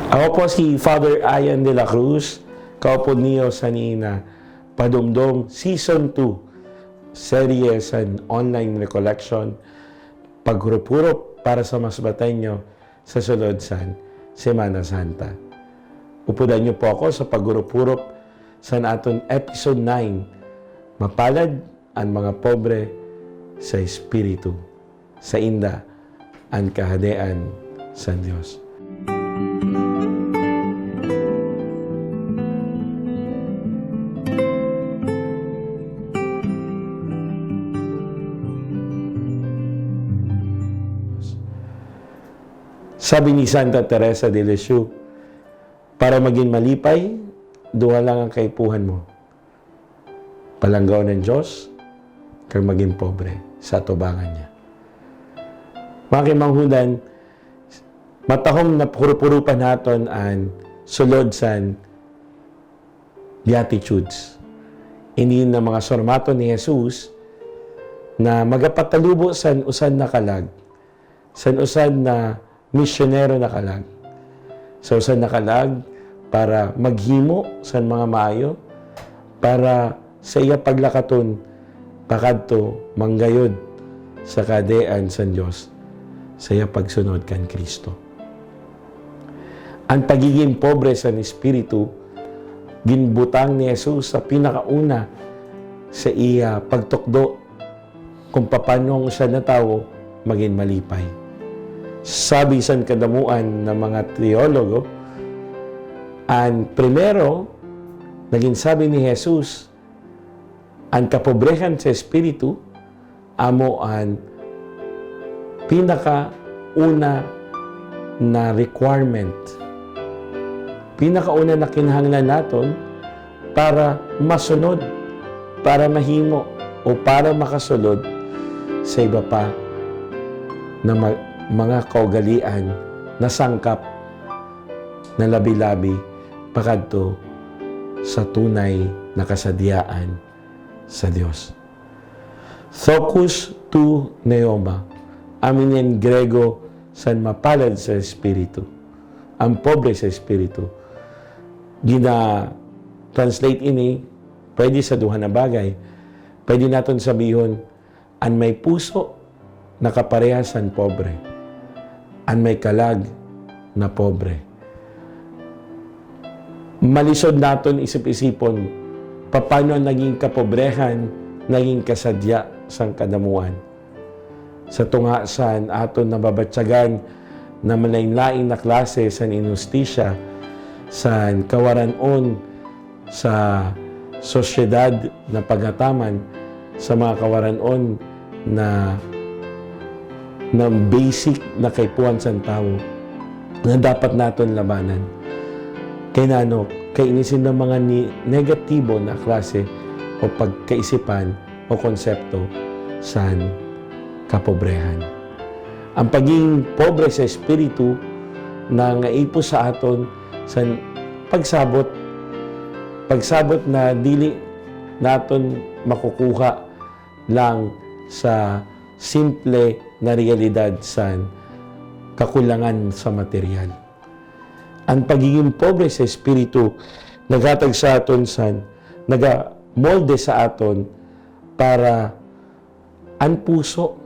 Ako po si Father Ian de la Cruz, kaupo niyo sa Nina, Padumdum Season 2, serye sa online recollection, paghurup-hurup para sa mas batenyo sa sulod sa Semana Santa. Upudan niyo po ako sa paghurup-hurup sa aton episode 9, mapalad ang mga pobre sa Espiritu, sa inda ang kahadean sa Diyos. Sabi ni Santa Teresa de Lisieux, para maging malipay, duha lang ang kaipuhan mo. Palanggaw ng Diyos, kag maging pobre sa tubangan niya. Mga kimanghudan, matahong na purupurupan naton ang sulod san Beatitudes. Ini na mga sormato ni Jesus na magapatalubo san usan na kalag, san usan na misyonero na kalag. So, usan na kalag para maghimo sa mga maayo, para sa iya paglakaton, pakadto, manggayod sa kadean sa Diyos, sa iya pagsunod kan Kristo. Ang pagiging pobre sa Espiritu, ginbutang ni Jesus sa pinakauna sa iya pagtukdo kung paano siya na tao maging malipay. Sabi sa kadamuan ng mga teologo, ang primero, naging sabi ni Jesus, ang kapobrehan sa Espiritu, amo ang pinakauna na requirement, pinakauna na kinahanglan naton para masunod, para mahimo, o para makasulod sa iba pa na mga kaugalian na sangkap na labi-labi pakadto sa tunay na kasadyaan sa Diyos. Focus to neoma. Amin yan Grego san mapalad sa Espiritu. Ang pobre sa Espiritu. Gina-translate ini, pwede sa duha na bagay. Pwede natin sabihon, ang may puso na kaparehasan pobre. Ang may kalag na pobre. Malisod naton isip-isipon, paano naging kapobrehan, naging kasadya sang kadamuan. Sa tunga saan aton nababatsagan na malain-lain na klase sa inustisya, sa kawaranon, sa sosyedad na pagataman, sa mga kawaranon na basic na kaipuhan sa tao na dapat naton labanan. Kaya nano, kainisin ng mga negatibo na klase o pagkaisipan o konsepto sa kapobrehan. Ang pagiging pobre sa Espiritu na ngaipo sa aton sa pagsabot na dili naton makukuha lang sa simple na realidad sa kakulangan sa material. Ang pagiging pobre sa Espiritu naghatag sa aton nagamolde sa aton para ang puso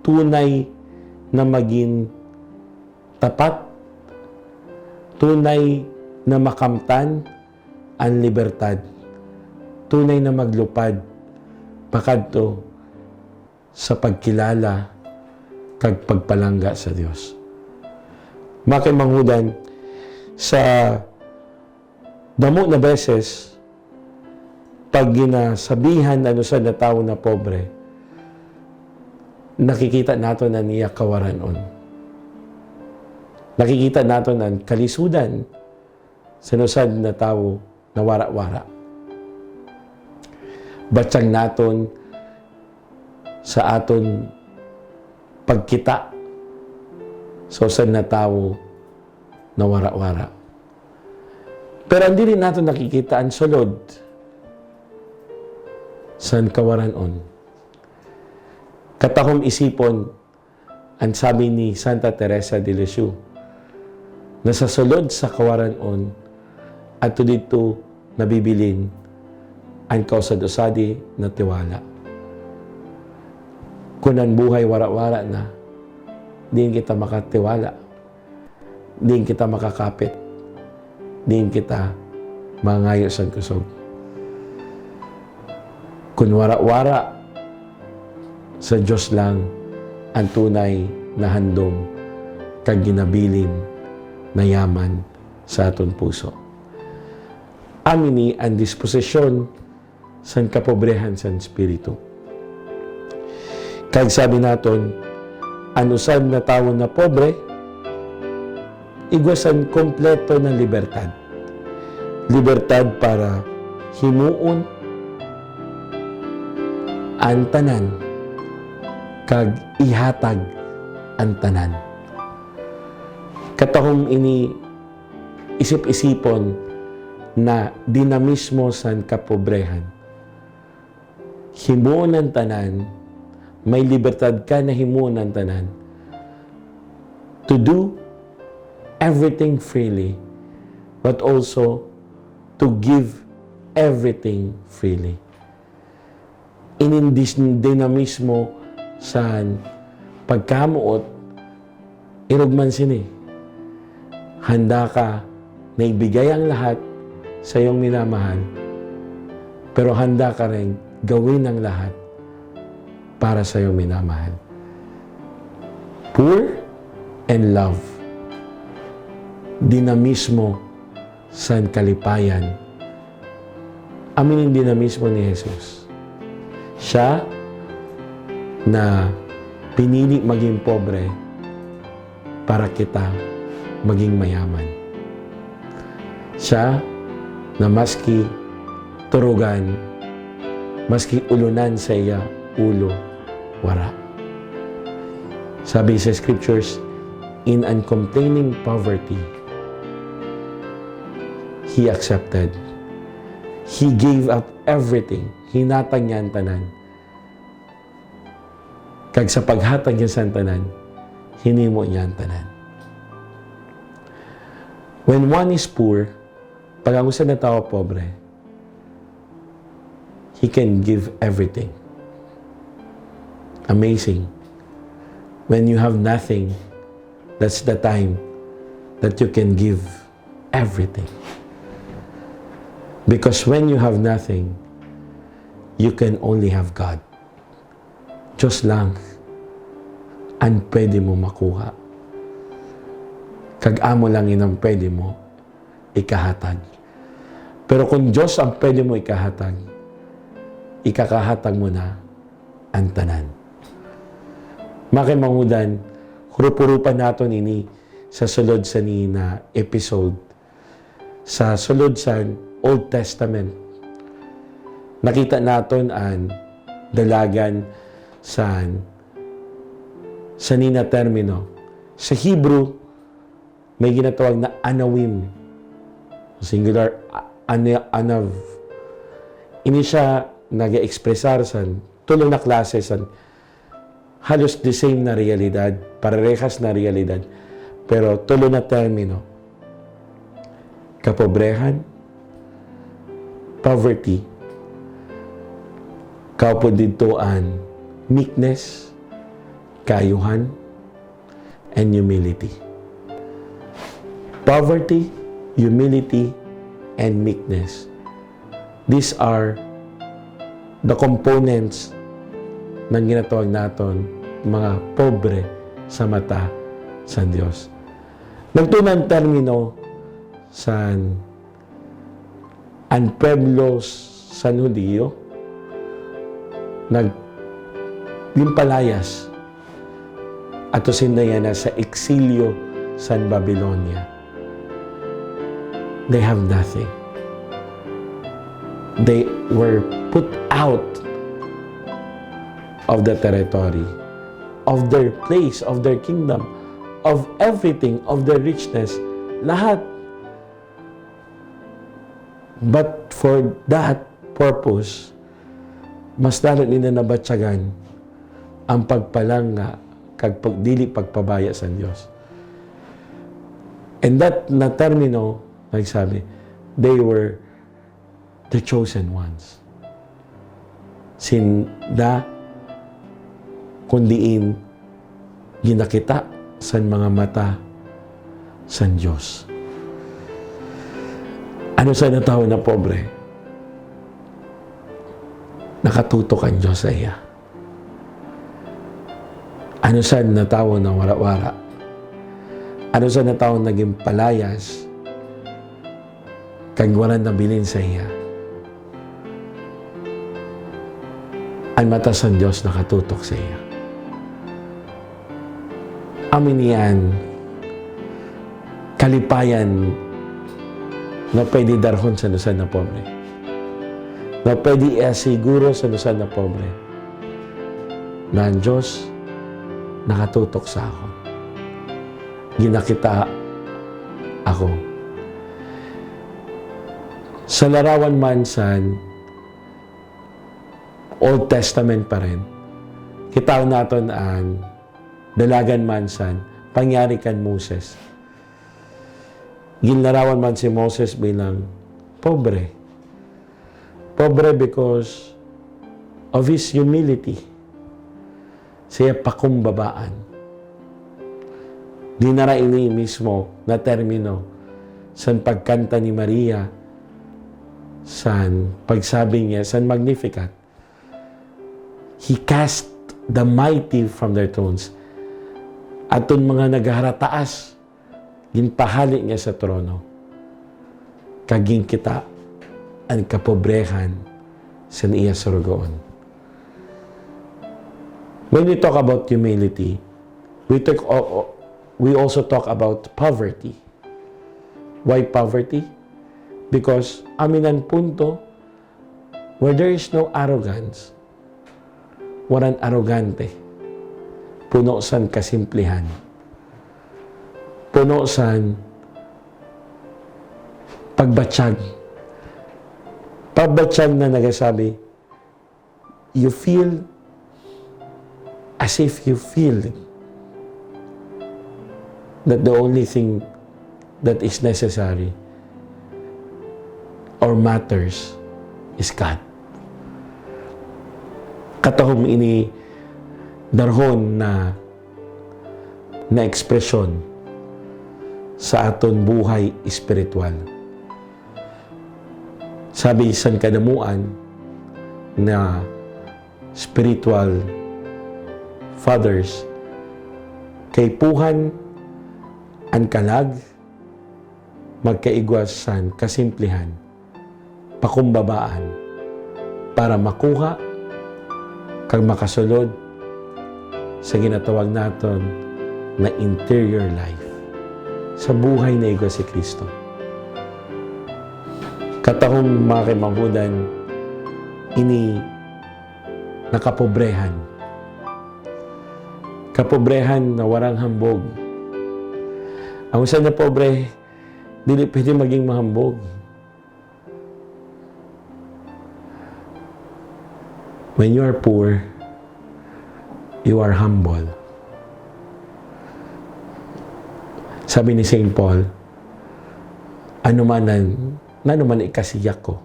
tunay na maging tapat, tunay na makamtan ang libertad, tunay na maglupad pakadto sa pagkilala kag pagpalangga sa Dios. Makimanghudan, sa damo na beses, pag ginasabihan ano sa na tao na pobre, nakikita nato na niya kawaranon. Nakikita nato na kalisudan sa nusad na tao na wara-wara. Batsang naton sa aton pagkita sa usad na tao na wara-wara. Pero hindi rin natin nakikita ang sulod sa kawaranon. Katahom isipon, ang sabi ni Santa Teresa de Lisieux, na sa sulod sa kawaranon at dito nabibilin ang kausad-usadi na tiwala. Kunan buhay wara-wara na, diin kita makatiwala, diin kita makakapit, diin kita mangayo sa kusog. Kung wara-wara, sa Diyos lang ang tunay na handom kag ginabilin na yaman sa aton puso. Amin ni ang disposisyon sa kapobrehan sa Espiritu. Kag sabi naton, anusan na tao na pobre, igwasan kompleto na libertad. Libertad para himuon ang tanan kag ihatag ang tanan. Katahong ini isip-isipon na dinamismo sa kapobrehan. Himuon ang tanan, may libertad ka na himuon ang tanan to do everything freely, but also to give everything freely. Inindis dinamismo sa pagkamuot, irugman sini. Handa ka na ibigay ang lahat sa iyong minamahal, pero handa ka rin gawin ang lahat para sa iyong minamahal. Poor and love. Dinamismo sa kalipayan. Amin yung dinamismo ni Jesus. Siya na pinili maging pobre para kita maging mayaman. Siya na maski turugan, maski ulunan sa iya ulo, wara. Sabi sa scriptures, in uncomplaining poverty, He accepted. He gave up everything. Hinatag niya ang tanan. Kag sa paghatag niya sa tanan, hinimo niya ang tanan. When one is poor, pag ang usa na tao pobre, he can give everything. Amazing. When you have nothing, that's the time that you can give everything. Because when you have nothing, you can only have God. Diyos lang ang pwede mo makuha. Kag-amo lang yun ang pwede mo ikahatag. Pero kung Diyos ang pwede mo ikahatag, ikakahatag mo na ang tanan. Makimangudan, hurupurupan naton ini sa sulod sa ni na episode. Sa sulod sa Old Testament, nakita naton ang dalagan sa nina termino. Sa Hebrew, may ginatawag na anawim. Singular, anav. Ini siya nag-expressar sa tulong na klase sa halos the same na realidad, parehas na realidad, pero tulong na termino. Kapobrehan, poverty, kaupo dito ang meekness, kayuhan, and humility. Poverty, humility, and meekness. These are the components ng ginatawag natin mga pobre sa mata sa Diyos. Nagtunang termino sa ang pueblo sa Hudiyo naglimpalayas at sinaya na sa eksilyo sa Babylonia. They have nothing. They were put out of the territory, of their place, of their kingdom, of everything, of their richness, lahat. But for that purpose, mas lalo nila nabatsagan ang pagpalanga kag pagdili pagpabaya sa Dios. And that na termino, nagsabi, they were the chosen ones. Sinda kundiin ginakita sa mga mata sa Diyos. Ano sa natao na pobre? Nakatutok ang Diyos sa iya. Ano sa natao na wara-wara? Ano sa natao naging palayas? Kag walang nabilin sa iya. Ang mata sa Diyos nakatutok sa iya. Amin yan, kalipayan na pwede darhon sa lusan na pobre. Na pwede iasiguro sa lusan na pobre. Na ang Diyos nakatutok sa ako. Ginakita ako. Sa larawan man sa Old Testament pa rin, kita natin ang dalagan man sa pangyari kan Moses. Ginlarawan man si Moses bilang pobre. Pobre because of his humility. Siya pakumbabaan. Di na ini mismo na termino sa pagkanta ni Maria sa pagsabi niya sa Magnificat. He cast the mighty from their thrones. Aton mga nagharataas, ginpahali niya sa trono. Kaging kita ang kapobrehan sa iya surugoon. When we talk about humility, we also talk about poverty. Why poverty? Because aminan punto where there is no arrogance, walang arrogante, puno san kasimplihan, puno san pagbatsyag. Pagbatsyag na nagasabi, you feel as if you feel that the only thing that is necessary or matters is God. Katahom ini darhon na ekspresyon sa aton buhay espiritual. Sabi isang kadamuan na spiritual fathers, kay puhan ang kalag, magkaigwasan, kasimplihan, pakumbabaan, para makuha kag makasulod sa ginatawag naton na interior life sa buhay na igwa si Kristo. Katahong mga kimanghudan, ini nakapobrehan. Kapobrehan na warang hambog. Ang usan na pobre, dili pwede maging mahambog. When you are poor, you are humble. Sabi ni St. Paul, nanuman ikasiyak ko,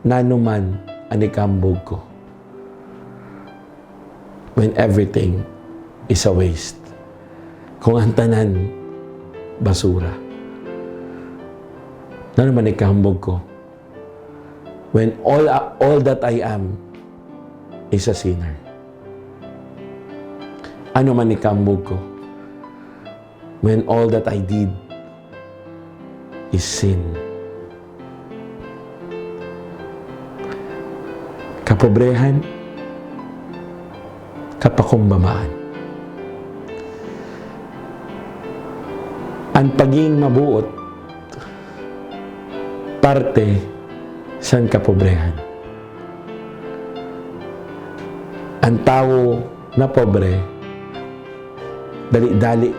nanuman ang ikambog ko. When everything is a waste. Kung ang tanan, basura. Nanuman ikambog ko. When all that I am is a sinner. Ano man ikambog ko? When all that I did is sin. Kapobrehan, kapakumbabaan. Ang paging mabuot, parte sa kapobrehan. Ang tao na pobre, dali-dali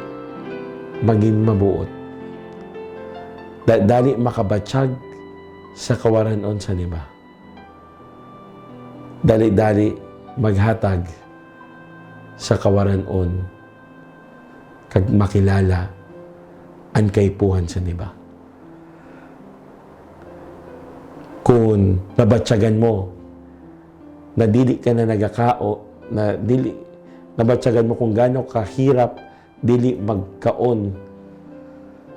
maging mabuot. Dali makabatsyag sa kawaranon sa niba. Dali-dali maghatag sa kawaranon kag makilala ang kaipuhan sa niba. Kung nabatyagan mo na dili ka na nagakao, na dili nabatyagan mo kung gaano kahirap dili magkaon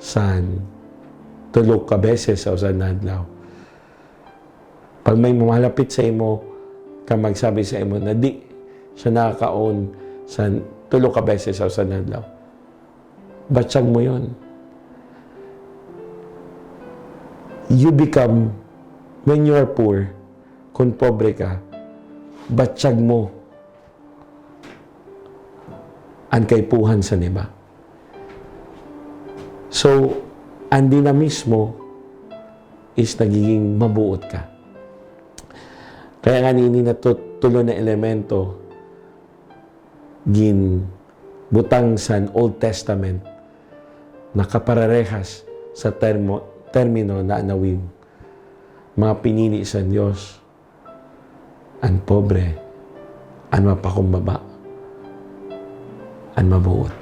san tulog ka beses sa usan na adlaw. Pag may malapit sa imo, ka magsabi sa imo na di siya nakakaon sa tulog ka beses sa usan na adlaw. Batsyag mo yon. You become, when you are poor, kung pobre ka, batsyag mo ang kaipuhan sa niba. So, ang dinamismo is nagiging mabuot ka. Kaya nga nini na tulo na elemento butang sa Old Testament na kapararehas sa termino na anawin. Mga pinili sa Diyos, ang pobre, ang mapakumbaba, ang mabuot.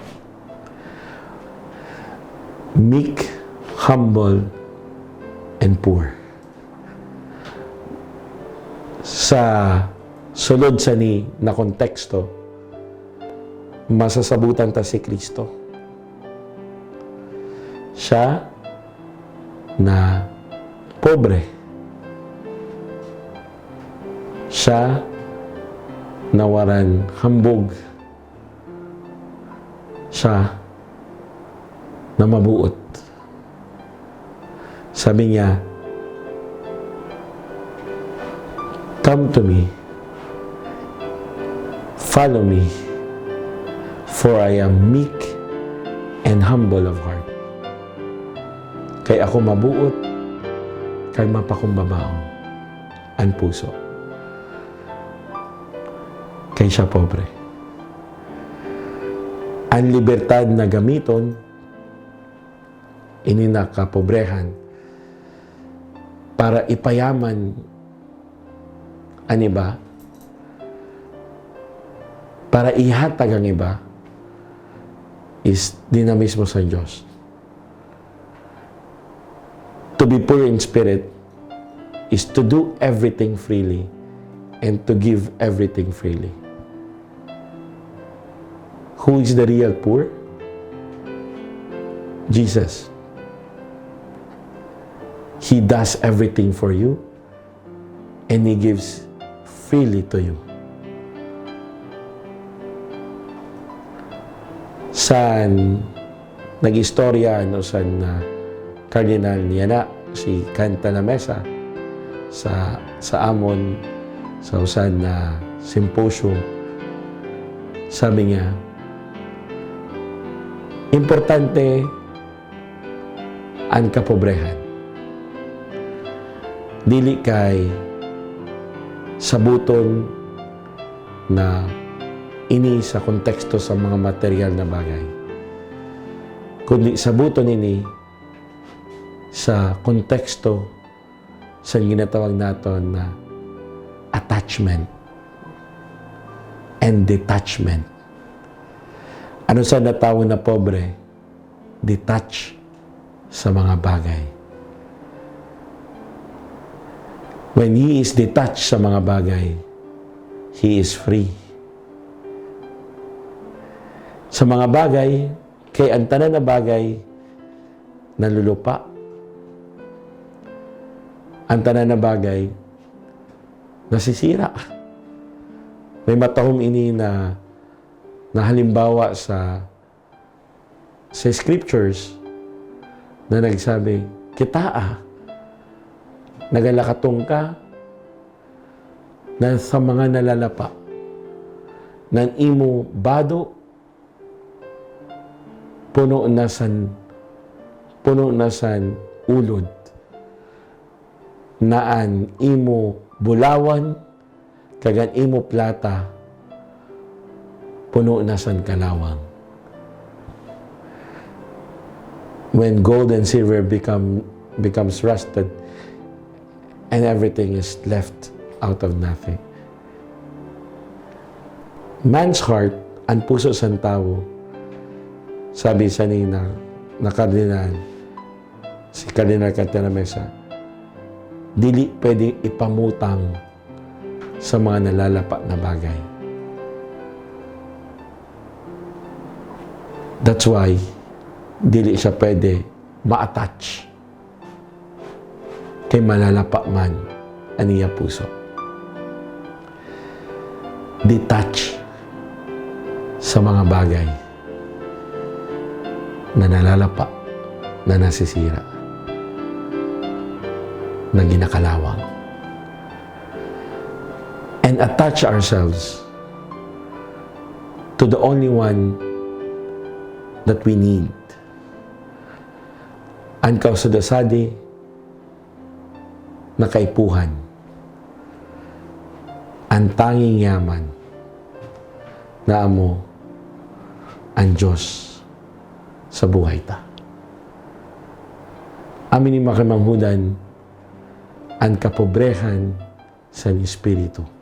Meek, humble, and poor. Sa sulod sa ni na konteksto, masasabutan ta si Kristo. Siya na pobre. Siya na waran hambog. Siya na mabuot. Sabi niya, "Come to me, follow me, for I am meek and humble of heart." Kay ako mabuot, kay mapakumbabao ang puso. Kay siya pobre. Ang libertad na gamiton, ininakapobrehan, para ipayaman ang iba, para ihatag ang iba, is dinamismo sa Diyos. To be poor in spirit is to do everything freely and to give everything freely. Who is the real poor? Jesus. He does everything for you and He gives freely to you. San nag-istorya san Cardinal Niana si Canta na Mesa sa amon sa usan na symposium, sabi niya, importante ang kapobrehan. Dili kay sabuton na ini sa konteksto sa mga material na bagay, kundi sabuton ini sa konteksto sa ginatawag naton na attachment and detachment. Ano sa natawag na pobre? Detach sa mga bagay. When he is detached sa mga bagay, he is free. Sa mga bagay, kay ang tanan na bagay, nalulupa. Ang tanan na bagay, nasisira. May matahom ini na halimbawa sa scriptures na nagsabi, kita nagalakatong ka na sa mga nalalapa ng imo bado puno na san ulod naan imo bulawan kagan imo plata puno na san kalawang. When gold and silver becomes rusted and everything is left out of nothing. Man's heart, ang puso sa tao, sabi sa nina, na kardinal, si Kardinal Cantalamessa, dili pwedeng ipamutang sa mga nalalapa na bagay. That's why, dili siya pwede ma-attach kay malalapa man aniya puso. Detach sa mga bagay na nalalapa, na nasisira, na ginakalawang. And attach ourselves to the only one that we need. Ang kausadasadi na kaipuhan, ang tanging yaman na amo ang Diyos sa buhay ta. Amin ni makimanghudan ang kapobrehan sa Espiritu.